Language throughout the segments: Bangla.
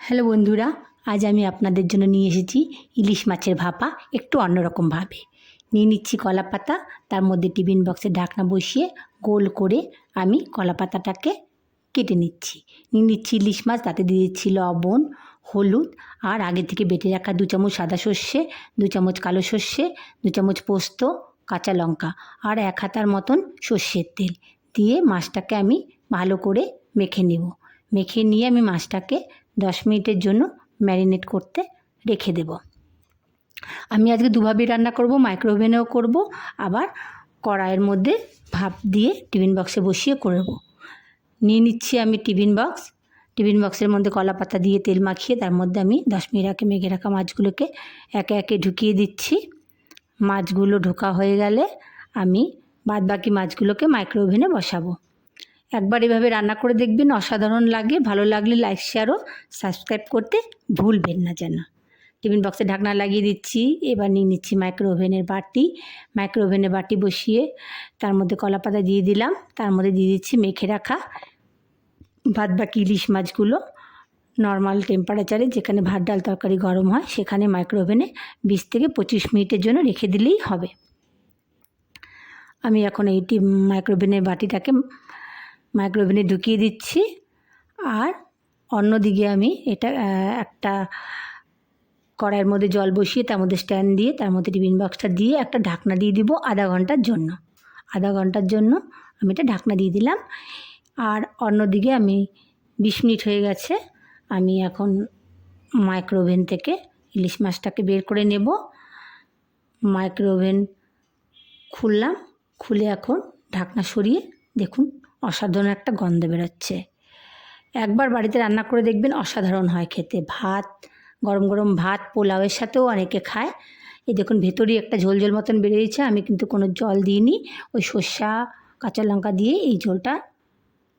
হ্যালো বন্ধুরা, আজ আমি আপনাদের জন্য নিয়ে এসেছি ইলিশ মাছের ভাপা একটু অন্যরকমভাবে। নিয়ে নিচ্ছি কলা পাতা, তার মধ্যে টিফিন বক্সে ঢাকনা বসিয়ে গোল করে আমি কলা পাতাটাকে কেটে নিচ্ছি। নিয়ে নিচ্ছি ইলিশ মাছ, তাতে দিয়ে দিচ্ছি লবণ, হলুদ আর আগে থেকে বেটে রাখা 2 চামচ সাদা সর্ষে, 2 চামচ কালো সর্ষে, 2 চামচ পোস্ত, কাঁচা লঙ্কা আর 1 হাতার মতন সর্ষের তেল দিয়ে মাছটাকে আমি ভালো করে মেখে নেব। মেখে নিয়ে আমি মাছটাকে 10 মিনিটের জন্য ম্যারিনেট করতে রেখে দেব। আমি আজকে দুভাবে রান্না করব, মাইক্রো ওভেনেও করব, আবার কড়াইয়ের মধ্যে ভাপ দিয়ে টিফিন বক্সে বসিয়ে করব। নিয়ে নিচ্ছি আমি টিফিন বক্সের মধ্যে কলা পাতা দিয়ে তেল মাখিয়ে তার মধ্যে আমি 10 মিনিট আগে মেখে রাখা মাছগুলোকে একে একে ঢুকিয়ে দিচ্ছি। মাছগুলো ঢোকা হয়ে গেলে আমি বাদবাকি মাছগুলোকে মাইক্রো ওভেনে বসাবো। একবার এভাবে রান্না করে দেখবেন, অসাধারণ লাগে। ভালো লাগলে লাইক, শেয়ার ও সাবস্ক্রাইব করতে ভুলবেন না যেন। টিফিন বক্সে ঢাকনা লাগিয়ে দিচ্ছি। এবার নিয়ে নিচ্ছি মাইক্রো ওভেনের বাটি বসিয়ে তার মধ্যে কলা পাতা দিয়ে দিলাম। তার মধ্যে দিয়ে দিচ্ছি মেখে রাখা বাদবাকি ইলিশ মাছগুলো। নর্মাল টেম্পারেচারে, যেখানে ভাত ডাল তরকারি গরম হয়, সেখানে মাইক্রো ওভেনে 20 থেকে 25 মিনিটের জন্য রেখে দিলেই হবে। আমি এখন এই মাইক্রো ওভেনের বাটিটাকে মাইক্রো ওভেনে ঢুকিয়ে দিচ্ছি। আর অন্যদিকে আমি একটা কড়াইয়ের মধ্যে জল বসিয়ে তার মধ্যে স্ট্যান্ড দিয়ে তার মধ্যে টিফিন বক্সটা দিয়ে একটা ঢাকনা দিয়ে দিব আধা ঘন্টার জন্য। আমি এটা ঢাকনা দিয়ে দিলাম। আর অন্যদিকে আমি 20 মিনিট হয়ে গেছে। আমি এখন মাইক্রো ওভেন থেকে ইলিশ মাছটাকে বের করে নেব। মাইক্রো ওভেন খুলে এখন ঢাকনা সরিয়ে দেখুন অসাধারণ একটা গন্ধ বেরোচ্ছে। একবার বাড়িতে রান্না করে দেখবেন, অসাধারণ হয় খেতে। গরম গরম ভাত, পোলাওয়ের সাথেও অনেকে খায়। এই দেখুন ভেতরেই একটা ঝোল ঝোল মতন বেরিয়েছে। আমি কিন্তু কোনো জল দিইনি, ওই সর্ষা কাঁচা লঙ্কা দিয়ে এই ঝোলটা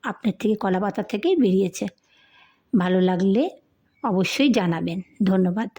আপনার থেকে কলা পাতা থেকেই বেরিয়েছে। ভালো লাগলে অবশ্যই জানাবেন। ধন্যবাদ।